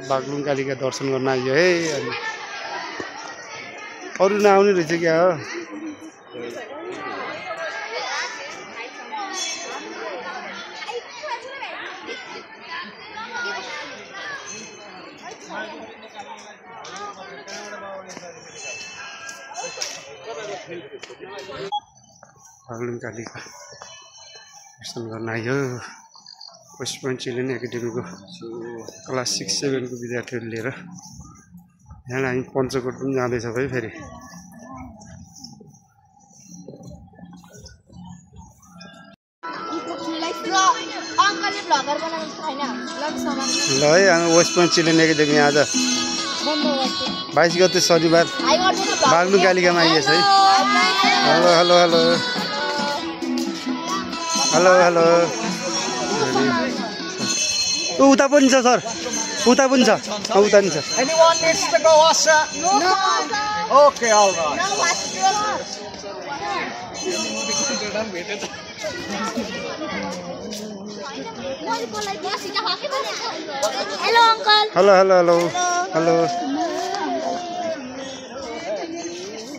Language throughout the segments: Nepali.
बागलुङ कालीका दर्शन गर्न आइयो है। अनि अरू नआउने रहेछ क्या हो। बागलुङ कालीका दर्शन गर्न आइयो वेस्ट पोइन्ट चिल्ड्रेन एकाडेमीको क्लास 6-7 को विद्यार्थीहरू लिएर। यहाँ हामी पञ्चकोट पनि जाँदैछ भाइ फेरि। ल है हामी वेस्ट पोइन्ट चिल्ड्रेन एकाडेमी आज 22 गते शनिबार बागलुङ कालीकामा आइएछ है। Hello hello hello hello hello. उता पनि छ सर, उता पनि छ, उता पनि छ। Anyone needs to go, Asa? No. Okay, all right. Hello, uncle. Hello hello hello hello.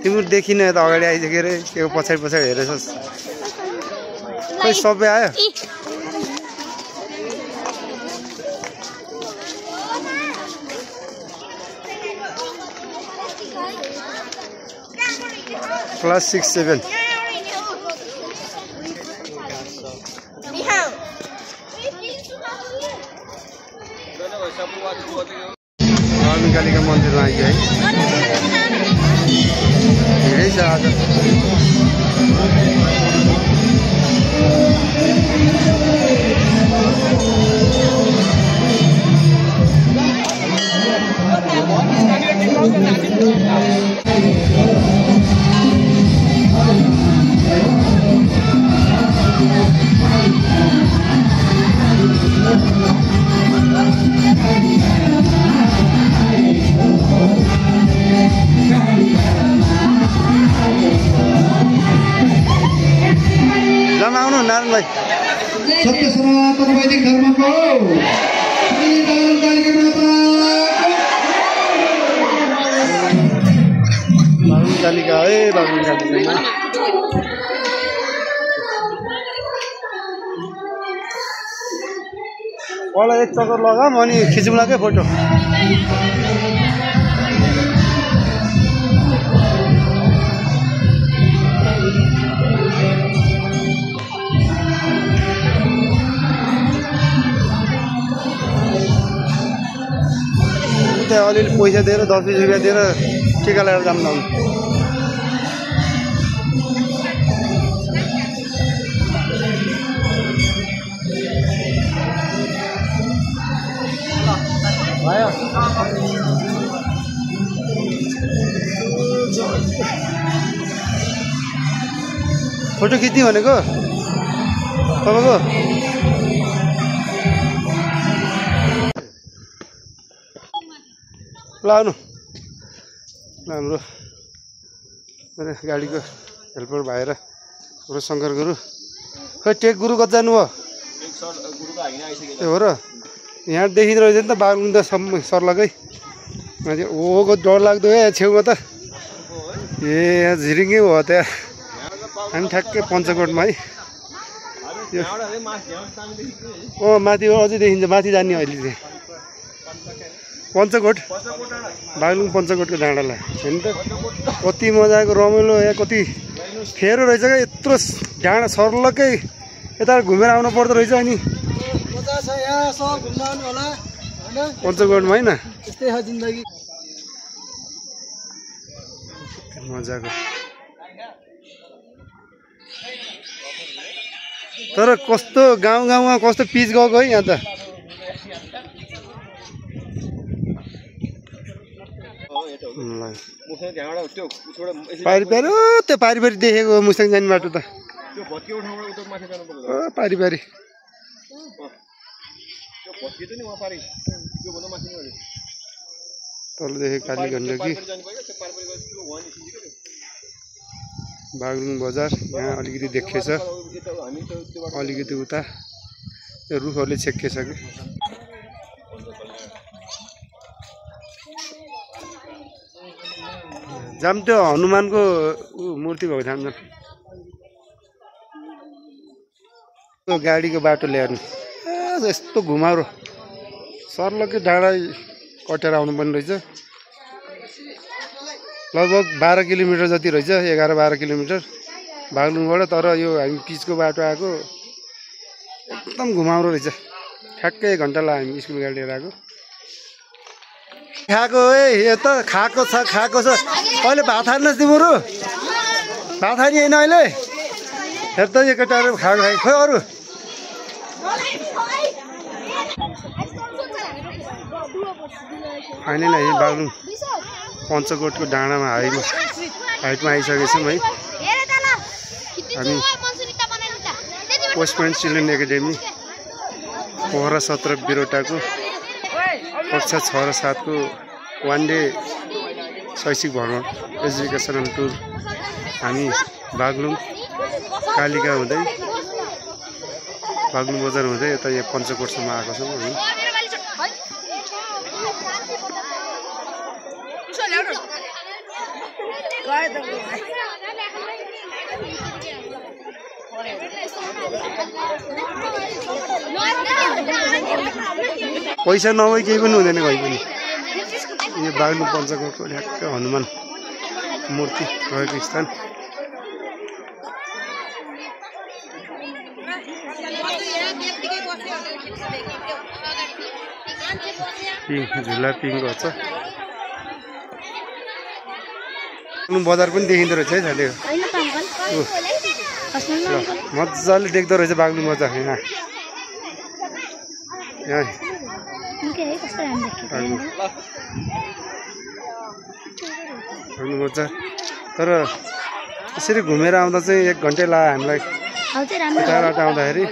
तिम्रो देखिन त अगाडि आइसक्यो रे, त्यो पछाडि पछाडि हेरेछस्। खोइ सबै आयो। क्लास 6-7 बागलुङ कालीका मन्दिरमा आइयो है। धेरै छ आज। जमाउनु नारायण भाइ। सत्य सनातन वैदिक धर्मको बागलुङ कालीका है। बागलुङ कालीकामा मलाई एक चक्कर लगाम अनि खिचौँला के फोटो। त्यहाँ अलिअलि पैसा दिएर 10-20 रुपियाँ दिएर टिका लगाएर जाऊँ न। फोटो खिच्ने भनेको तपाईँको ल आउनु। हाम्रो मेरो गाडीको हेल्पर भएर हाम्रो शङ्कर गुरु। खै टेक गुरु कति जानुभयो? त्यो हो र। यहाँ देखिँदो रहेछ नि त बागलुङ त सर्लकै मान्छे। ओको डर लाग्दो है छेउमा त। ए यहाँ झिरिङ्गै भयो त्यहाँ। हामी ठ्याक्कै पञ्चकोटमा है। अँ माथि अझै देखिन्छ, माथि जाने अहिले चाहिँ पञ्चकोट बागलुङ पञ्चकोटको डाँडालाई हेर्नु त कति मजाको रमाइलो। यहाँ कति फेरो रहेछ क्या, यत्रो डाँडा सर्लकै यता घुमेर आउनु पर्दो रहेछ। अनि पञ्चकोटमा होइन मजाको। तर कस्तो गाउँमा कस्तो पिच गएको है यहाँ त। पारी पारी त्यो पारी पारी देखेको मुस्ताङ जाने बाटो त पारी पारी। तलदेखि काली गण्डकी बागलुङ बजार यहाँ अलिकति देखिएछ, अलिकति उता रुखहरूले छेक्केछ कि। जाम त्यो हनुमानको मूर्ति भएको ठाउँ जाम। त्यो गाडीको बाटो ल्याउनु यस्तो घुमाउरो सर्लकै डाँडा कटेर आउनुपर्ने रहेछ। लगभग 12 किलोमिटर जति रहेछ, 11-12 किलोमिटर बागलुङबाट। तर यो हामी पिचको बाटो आएको एकदम घुमाउरो रहेछ। ठ्याक्कै 1 घन्टा लाग्यो हामी स्कुल गाडी लिएर आएको। खाएको है यो त खाएको छ अहिले भात खानुहोस् तिमीहरू, भात खाने होइन अहिले। हेर त यो केटाहरू खाएको खाइ खोइ अरू। फाइनली है बागलुङ पञ्चकोटको डाँडामा हाइटमा आइसकेको छौँ है। हामी West Point children academy Pokhara 17 बिरोटाको कक्षा 6 र 7 को 1 डे शैक्षिक भ्रमण एजुकेसनल टुर हामी बागलुङ कालिका हुँदै बागलुङ बजार हुँदै यता यहाँ पञ्चकोटसम्म आएको छौँ हामी। पैसा नभए केही पनि हुँदैन कहीँ पनि। यो बागलुङ पञ्चकोटको ठ्याक्क हनुमान मूर्ति रहेको स्थान। झुला पिङको छ। बजार पनि देखिँदो रहेछ है साथी। मजाले देख्दो रहेछ बागलुङ बजार यहाँ। बागलुङ बजार तर यसरी घुमेर आउँदा चाहिँ 1 घन्टै लाग्यो हामीलाई टाढाबाट आउँदाखेरि।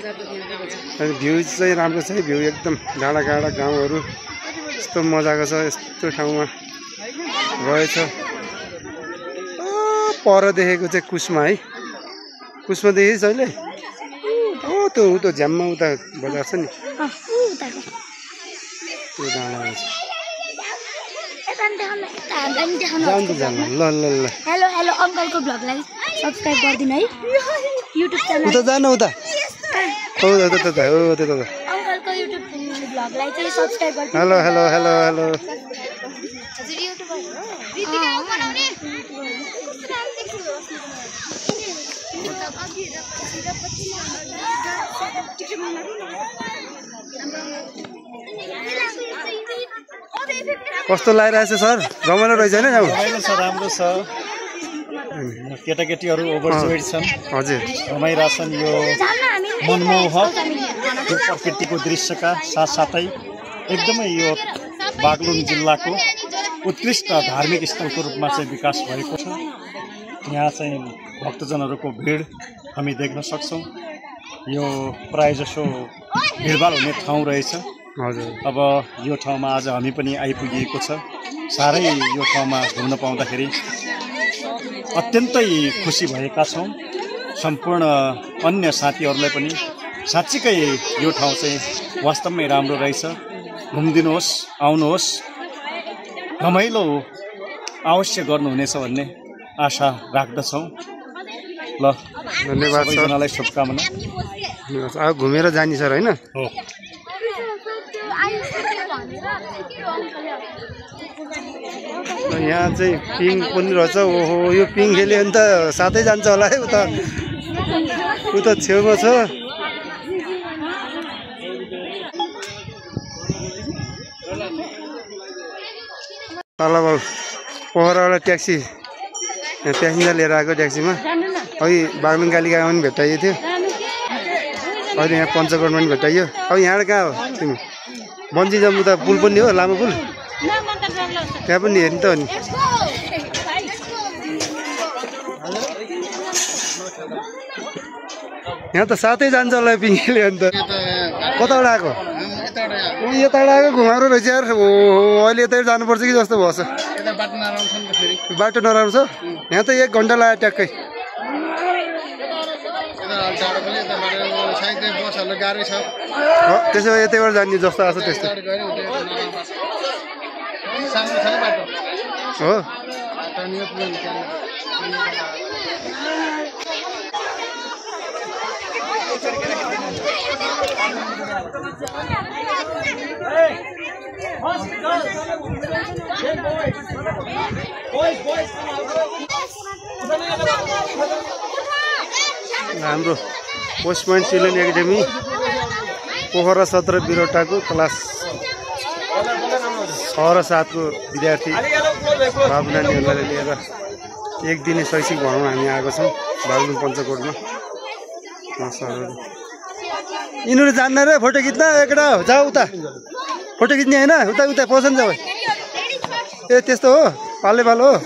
अनि भ्यू चाहिँ राम्रो छ, भ्यू एकदम डाँडा काँडा गाउँहरू यस्तो मजाको छ। यस्तो ठाउँमा रहेछ। पर देखेको चाहिँ कुस्मा है, कुस्मा देखेछ अहिले? त्यो उता झ्याममा उता बजार छ नि त्यो डाँडा रहेछ। ल ल ल हेलो हेलो अङ्कलको भ्लगलाई सब्स्क्राइब गरिदिनु है युट्युब च्यानल। उता जान उता हो त्यो अङ्कलको युट्युब भ्लगलाई चाहिँ सब्स्क्राइब गरिदिनु। Hello hello hello hello. हजुर युट्युबर हो भिडियो बनाउने। कस्तो लागिरहेछ सर? रमाइलो रहेछ होइन? रमाइलो छ, राम्रो छ। केटाकेटीहरू ओभरजोइड छन्, हजुर रमाइरहेछन्। यो मनमोहक यो प्रकृतिको दृश्यका साथसाथै एकदमै यो बागलुङ जिल्लाको उत्कृष्ट धार्मिक स्थलको रूपमा चाहिँ विकास भएको छ। यहाँ चाहिँ भक्तजनहरूको भिड हामी देख्न सक्छौँ। यो प्रायःजसो भिडभाड हुने ठाउँ रहेछ। हजुर अब यो ठाउँमा आज हामी पनि आइपुगिएको छ। साह्रै यो ठाउँमा घुम्न पाउँदाखेरि अत्यन्तै खुसी भएका छौँ। सम्पूर्ण अन्य साथीहरूलाई पनि साँच्चीकै यो ठाउँ चाहिँ वास्तवमै राम्रो रहेछ। घुमिदिनुहोस्, आउनुहोस्, रमाइलो अवश्य गर्नुहुनेछ भन्ने आशा राख्दछौँ। ल धन्यवाद सर, सबैजनालाई शुभकामना। अब घुमेर जाने सर होइन? हो यहाँ चाहिँ पिङ पनि रहेछ। ओहो यो पिङ खेल्यो भने त साथै जान्छ होला है। उता छेउमा छ। तल पोखराबाट ट्याक्सी प्यासेन्जर लिएर आएको ट्याक्सीमा। अघि बागलुङ कालिकामा पनि भेटाइयो थियो, अहिले यहाँ पञ्चकोटमा पनि भेटाइयो। अब यहाँबाट कहाँ हो तिमी? बन्जी जम्बु त पुल पनि हो, लामो पुल, त्यहाँ पनि हेर्नु त हो नि। यहाँ त साथै जान्छ होला पिङले। अन्त कताबाट आएको? यताबाट आएको घुमाउरो रहेछ यार। ओ अहिले यतै जानुपर्छ कि जस्तो भएछ। बाटो नराम्रो छ यहाँ त 1 घन्टा लाग्यो ट्याक्कै। त्यसो भए यतैबाट जाने जस्तो आएको त्यस्तो हो। हाम्रो post point children academy Pokhara 17 बिरोटाको क्लास 6 र 7 को विद्यार्थी बाबु नानीहरूलाई लिएर एक दिने शैक्षिक भ्रमण हामी आएको छौँ बागलुङ पञ्चकोटमा। यिनीहरू जान्न रे फोटो खिच्न एकटा जाऊ उता फोटो खिच्ने होइन उता उता पसन जाऊ। ए त्यस्तो हो पाले पालो हो।